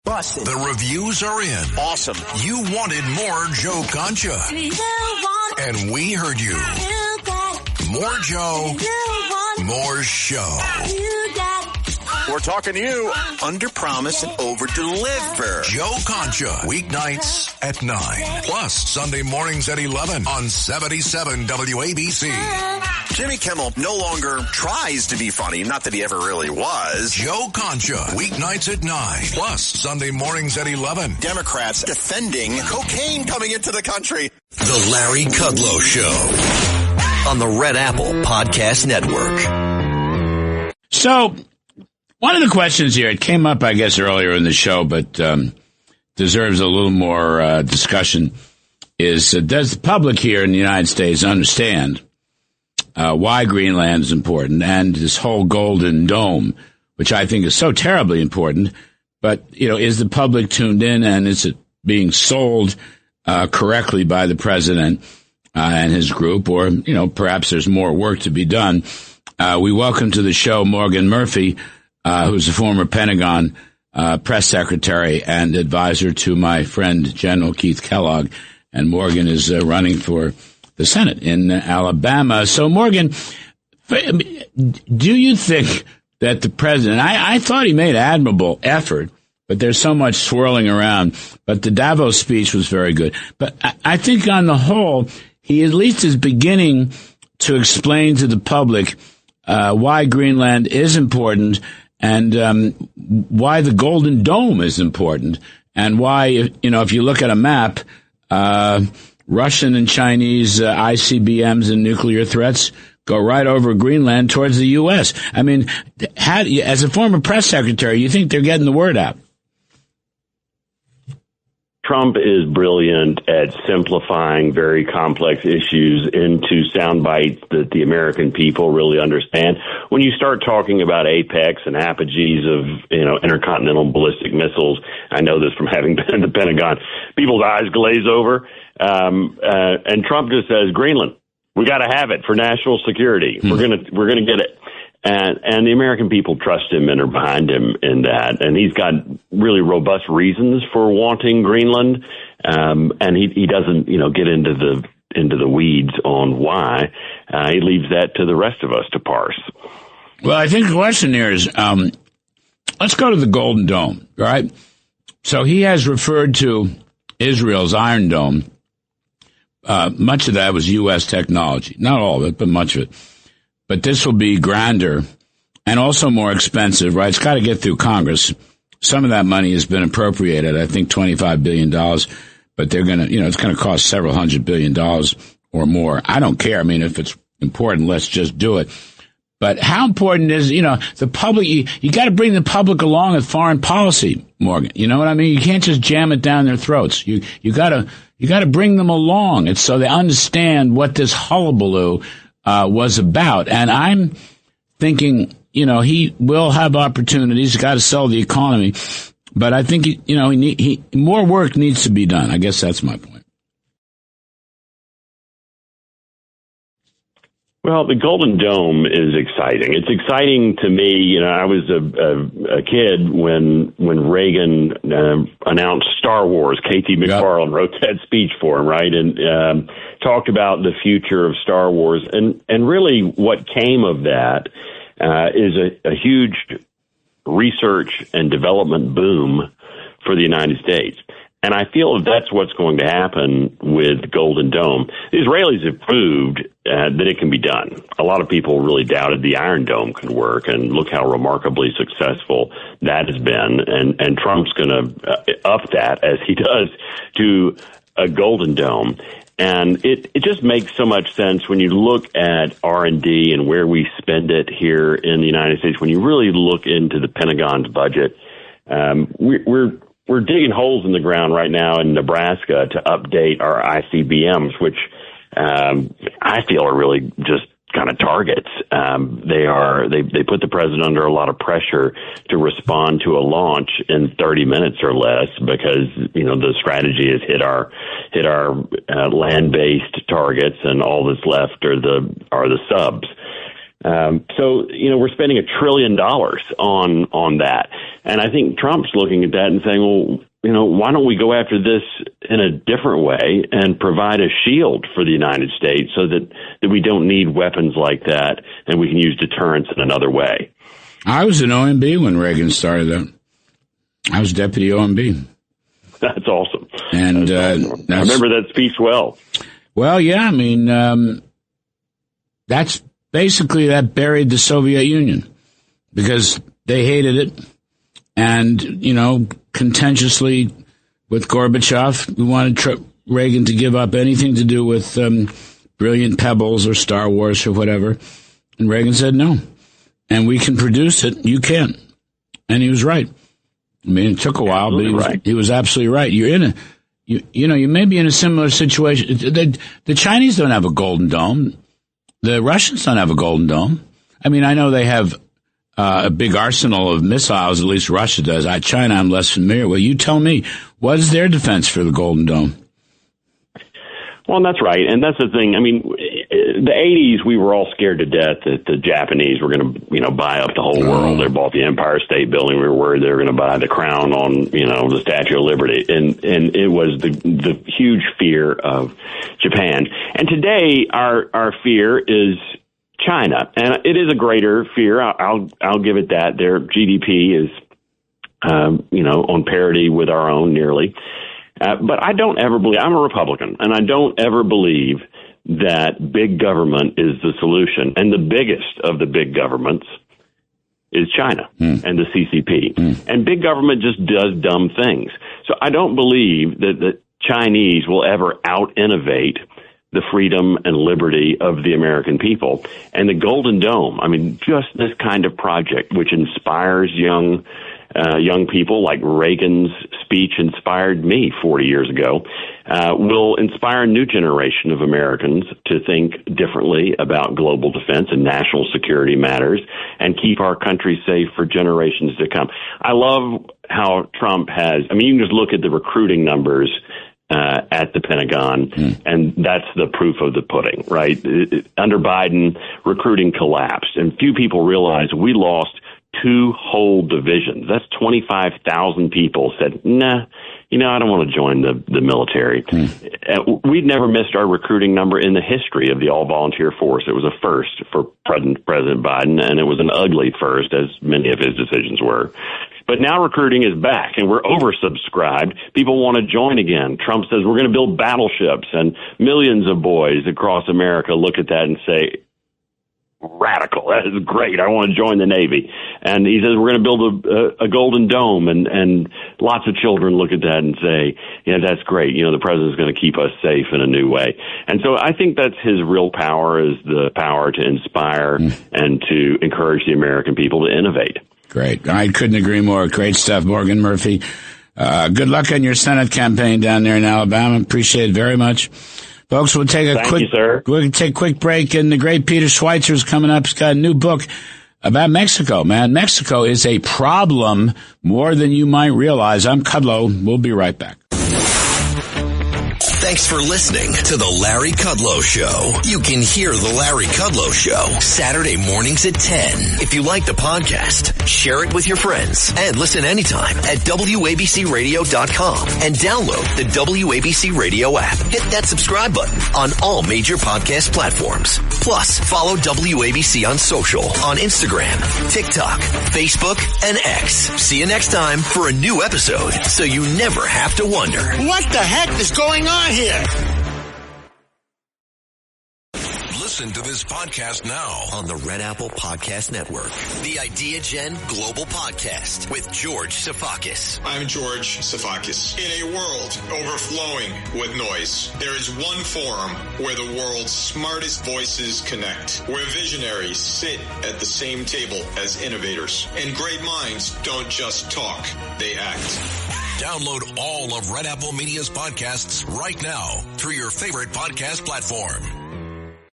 Busted. The reviews are in. Awesome. You wanted more Joe Concha. And we heard you. More Joe. More show. We're talking to you. Under promise and over deliver. Joe Concha. Weeknights at 9. Plus Sunday mornings at 11 on 77 WABC. Jimmy Kimmel no longer tries to be funny. Not that he ever really was. Joe Concha. Weeknights at 9. Plus Sunday mornings at 11. Democrats defending cocaine coming into the country. The Larry Kudlow Show on the Red Apple Podcast Network. So, one of the questions here, it came up, I guess, earlier in the show, but deserves a little more discussion, is does the public here in the United States understand why Greenland is important and this whole Golden Dome, which I think is so terribly important, but, you know, is the public tuned in and is it being sold correctly by the president and his group, or, you know, perhaps there's more work to be done. We welcome to the show Morgan Murphy, who's a former Pentagon press secretary and advisor to my friend General Keith Kellogg. And Morgan is running for the Senate in Alabama. So, Morgan, do you think that the president, I thought he made admirable effort, but there's so much swirling around. But the Davos speech was very good. But I think on the whole, he at least is beginning to explain to the public why Greenland is important, and why the Golden Dome is important, and why, you know, if you look at a map, Russian and Chinese ICBMs and nuclear threats go right over Greenland towards the U.S. I mean, as a former press secretary, you think they're getting the word out? Trump is brilliant at simplifying very complex issues into sound bites that the American people really understand. When you start talking about apex and apogees of, you know, intercontinental ballistic missiles, I know this from having been in the Pentagon, people's eyes glaze over. And Trump just says, Greenland, we got to have it for national security. We're gonna get it. And the American people trust him and are behind him in that. And he's got really robust reasons for wanting Greenland. And he doesn't, you know, get into the weeds on why. He leaves that to the rest of us to parse. Well, I think the question here is, let's go to the Golden Dome, right? So he has referred to Israel's Iron Dome. Much of that was U.S. technology. Not all of it, but much of it. But this will be grander and also more expensive, right? It's got to get through Congress. Some of that money has been appropriated, I think $25 billion, but they're going to, you know, it's going to cost several $100 billion or more. I don't care. I mean, if it's important, let's just do it. But how important is, you know, the public, you got to bring the public along with foreign policy, Morgan. You know what I mean? You can't just jam it down their throats. You got to bring them along. It's so they understand what this hullabaloo was about. And I'm thinking, you know, he will have opportunities. He's got to sell the economy. But I think, you know, more work needs to be done. I guess that's my point. Well, the Golden Dome is exciting. It's exciting to me. You know, I was a kid when Reagan announced Star Wars. K.T. McFarlane wrote that speech for him, right? And talked about the future of Star Wars. And really what came of that is a huge research and development boom for the United States. And I feel that's what's going to happen with Golden Dome. The Israelis have proved that it can be done. A lot of people really doubted the Iron Dome could work, and look how remarkably successful that has been. And Trump's going to up that, as he does, to a Golden Dome. And it just makes so much sense when you look at R&D and where we spend it here in the United States. When you really look into the Pentagon's budget, we're digging holes in the ground right now in Nebraska to update our ICBMs, which I feel are really just kind of targets. They put the president under a lot of pressure to respond to a launch in 30 minutes or less, because, you know, the strategy is hit our land-based targets, and all that's left are the subs. So, we're spending $1 trillion on that. And I think Trump's looking at that and saying, well, why don't we go after this in a different way and provide a shield for the United States so that we don't need weapons like that and we can use deterrence in another way. I was in OMB when Reagan started that. I was deputy OMB. That's awesome. And awesome. I remember that speech well. Well, yeah, I mean, that's basically that buried the Soviet Union because they hated it. And, contentiously with Gorbachev, we wanted Reagan to give up anything to do with Brilliant Pebbles or Star Wars or whatever. And Reagan said no. And we can produce it. You can't. And he was right. I mean, it took a while, but he was absolutely right. You're you may be in a similar situation. The Chinese don't have a golden dome. The Russians don't have a golden dome. I mean, I know they have a big arsenal of missiles, at least Russia does. China, I'm less familiar with. You tell me, what is their defense for the Golden Dome? Well, that's right. And that's the thing. I mean, the 80s, we were all scared to death that the Japanese were going to, buy up the whole world. They bought the Empire State Building. We were worried they were going to buy the crown on, the Statue of Liberty. And it was the huge fear of Japan. And today, our fear is China, and it is a greater fear. I'll give it that. Their GDP is, on parity with our own nearly. But I don't ever believe, I'm a Republican, and I don't ever believe that big government is the solution. And the biggest of the big governments is China and the CCP. And big government just does dumb things. So I don't believe that the Chinese will ever out-innovate the freedom and liberty of the American people. And the Golden Dome, I mean, just this kind of project, which inspires young people, like Reagan's speech inspired me 40 years ago, will inspire a new generation of Americans to think differently about global defense and national security matters and keep our country safe for generations to come. I love how Trump has, I mean, you can just look at the recruiting numbers at the Pentagon, and that's the proof of the pudding, right? Under Biden, recruiting collapsed, and few people realize we lost 2 whole divisions. That's 25,000 people said, nah, I don't want to join the military. We'd never missed our recruiting number in the history of the all-volunteer force. It was a first for President Biden, and it was an ugly first, as many of his decisions were. But now recruiting is back, and we're oversubscribed. People want to join again. Trump says we're going to build battleships, and millions of boys across America look at that and say, radical. That is great. I want to join the Navy. And he says we're going to build a Golden Dome, and lots of children look at that and say, that's great. The president's going to keep us safe in a new way. And so I think that's his real power, is the power to inspire and to encourage the American people to innovate. Great. I couldn't agree more. Great stuff, Morgan Murphy. Good luck on your Senate campaign down there in Alabama. Appreciate it very much. Folks, we'll take a quick break, and the great Peter Schweitzer's coming up. He's got a new book about Mexico, man. Mexico is a problem more than you might realize. I'm Kudlow. We'll be right back. Thanks for listening to The Larry Kudlow Show. You can hear The Larry Kudlow Show Saturday mornings at 10. If you like the podcast, share it with your friends and listen anytime at WABCRadio.com and download the WABC Radio app. Hit that subscribe button on all major podcast platforms. Plus, follow WABC on social on Instagram, TikTok, Facebook, and X. See you next time for a new episode so you never have to wonder, what the heck is going on here? Listen to this podcast now on the Red Apple Podcast Network. The Idea Gen Global Podcast with George Sifakis. I'm George Sifakis. In a world overflowing with noise, there is one forum where the world's smartest voices connect, where visionaries sit at the same table as innovators, and great minds don't just talk, they act. Download all of Red Apple Media's podcasts right now through your favorite podcast platform.